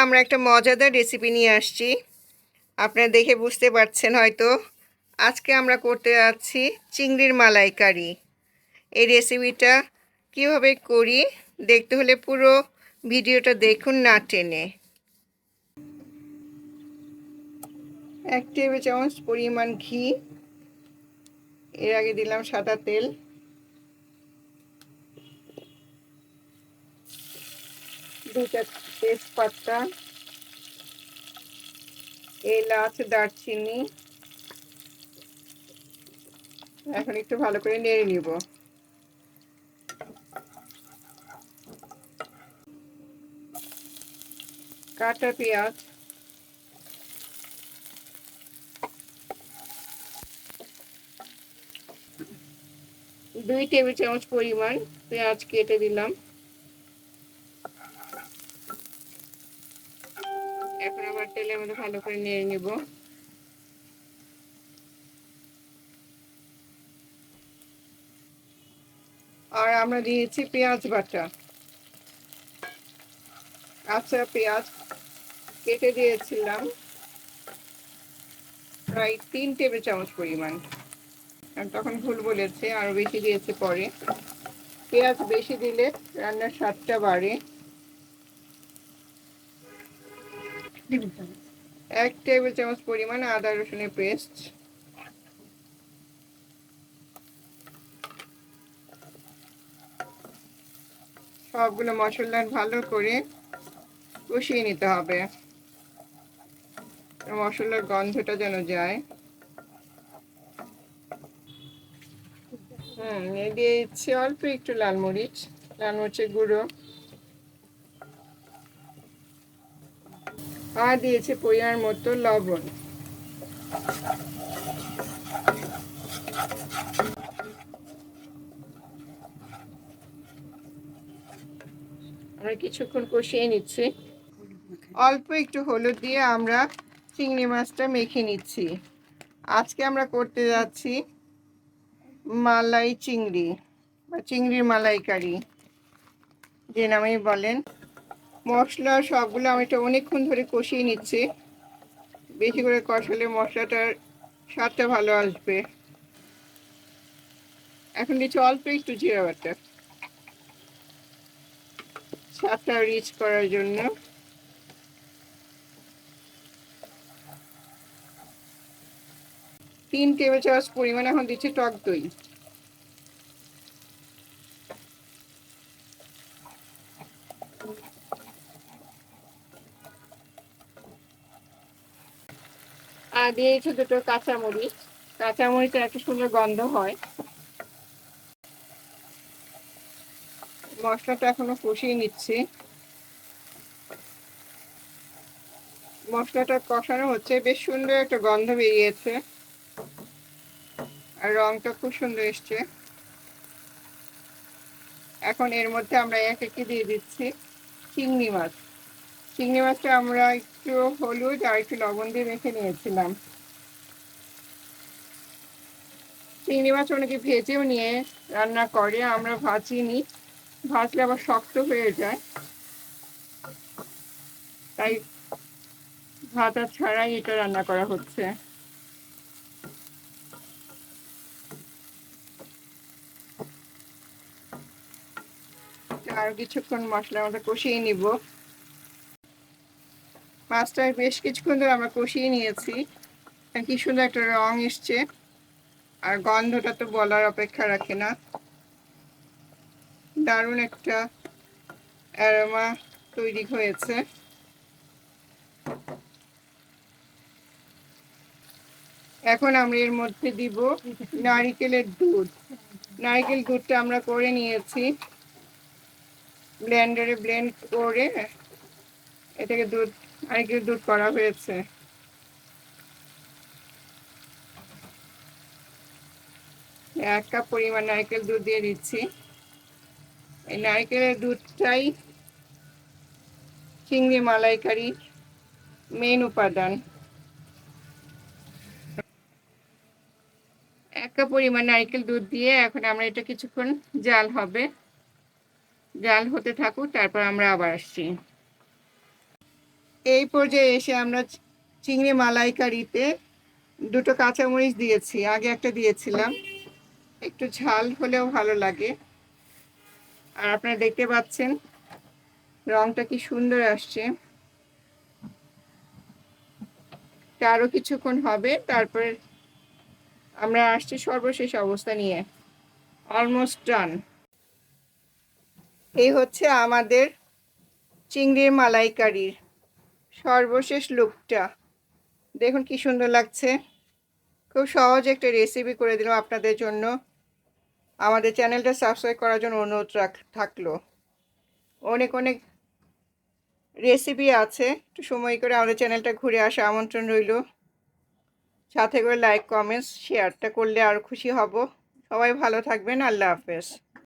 আমরা একটা মজাদার রেসিপি নিয়ে আসছি। আপনারা দেখে বুঝতে পারছেন হয়তো। আজকে আমরা করতে যাচ্ছি চিংড়ির মালাইকারি। এই রেসিপিটা কিভাবে করি দেখতে হলে পুরো ভিডিওটা দেখুন না টেনে। 1 টেবিল চামচ পরিমাণ ঘি, এর আগে দিলাম সাদা তেল, 2টা তেজপাতা, এলাচ, দারচিনি। এখন একটু ভালো করে নেড়ে নিব। কাটা পেঁয়াজ, 2 টেবিল চামচ পরিমাণ পেঁয়াজ কেটে দিলাম। এখন আবার তেলের মধ্যে ভালো করে নেড়ে নিব। আর আমরা দিয়েছি পেঁয়াজ বাটা, কাঁচা পেঁয়াজ কেটে দিয়েছিলাম প্রায় 3 টেবিল চামচ পরিমাণ। তখন ভুল বলেছে, আরো বেশি দিয়েছে পরে। পেঁয়াজ বেশি দিলে রান্নার স্বাদটা বাড়ে। 1 টেবিল চামচ পরিমাণ আদা রসুনের পেস্ট, সবগুলো মশলা ভালো করে কষিয়ে নিতে হবে, মশলার গন্ধটা যেন যায়। দিয়েছি অল্প একটু লাল মরিচের গুঁড়ো, আর দিয়েছি পরিমাণ মতো লবণ। আমরা কিছুক্ষণ কষিয়ে নিচ্ছি। অল্প একটু হলুদ দিয়ে আমরা চিংড়ি মাছটা মেখে নিচ্ছি। আজকে আমরা করতে যাচ্ছি মালাই চিংড়ি বা চিংড়ির মালাইকারি, যে নামেই বলেন। মশলা সবগুলো আমি এটা অনেকক্ষণ ধরে কষিয়ে নিচ্ছি। বেশি করে কষালে মশলাটার স্বাদটা ভালো আসবে। এখন দিচ্ছি অল্প একটু জিরা বাটা, স্বাদটা রিচ করার জন্য। তিন টেবিল চামচ পরিমাণ এখন দিচ্ছি টক দই। আর দিয়েছি 2টো কাঁচামরিচের একটা সুন্দর গন্ধ হয়। মশলাটা এখনো কষিয়ে নিচ্ছি। মশলাটা কষানো হচ্ছে, বেশ সুন্দর একটা গন্ধ বেরিয়েছে আর রংটা খুব সুন্দর এসছে। এখন এর মধ্যে আমরা এক একে দিয়ে দিচ্ছি চিংড়ি মাছ। চিংড়ি মাছটা আমরা একটু হলুদ আর একটু লবণ দিয়ে মেখে নিয়েছিলাম। চিংড়ি মাছ অনেকে ভেজেও নিয়ে রান্না করে, আমরা ভাজিনি, ভাজলে আবার শক্ত হয়ে যায়, তাই ভাজা ছাড়াই এটা রান্না করা হচ্ছে। আর কিছুক্ষণ মশলার মধ্যে কষিয়ে নিব। মাছটা বেশ কিছুক্ষণ ধরে আমরা কষিয়ে নিয়েছি। কি সুন্দর একটা রং এসছে, আর গন্ধটা তো বলার অপেক্ষা রাখে না। দারুণ একটা অ্যারোমা তৈরি হয়েছে। এখন আমরা এর মধ্যে দিব নারকেলের দুধ। নারকেল দুধটা আমরা করে নিয়েছি, ব্লেন্ডারে ব্লেন্ড করে এটাকে নারকেল দুধ করা হয়েছে। 1 কাপ পরিমাণ নারকেল দুধ দিয়ে দিচ্ছি। এই নারকেলের দুধটাই চিংড়ি মালাইকারির মেন উপাদান। 1 কাপ পরিমাণ নারকেল দুধ দিয়ে এখন আমরা এটা কিছুক্ষণ জাল হতে থাকুক, তারপর আমরা আবার আসছি। এই পর্যায়ে এসে আমরা চিংড়ি মালাইকারিতে দুটো কাঁচামরিচ দিয়েছি, আগে একটা দিয়েছিলাম, একটু ঝাল হলেও ভালো লাগে। আর আপনারা দেখতে পাচ্ছেন রংটা কি সুন্দর আসছে। আরও কিছুক্ষণ হবে, তারপরে আমরা আসছি সর্বশেষ অবস্থা নিয়ে। Almost done. এই হচ্ছে আমাদের চিংড়ির মালাইকারির সর্বশেষ লুকটা। দেখুন কি সুন্দর লাগছে। খুব সহজ একটা রেসিপি করে দিলাম আপনাদের জন্য। আমাদের চ্যানেলটা সাবস্ক্রাইব করার জন্য অনুরোধ থাকলো। অনেক অনেক রেসিপি আছে, একটু সময় করে আমাদের চ্যানেলটা ঘুরে আসা আমন্ত্রণ রইল। সাথে করে লাইক কমেন্টস শেয়ারটা করলে আরও খুশি হব। সবাই ভালো থাকবেন। আল্লাহ হাফেজ।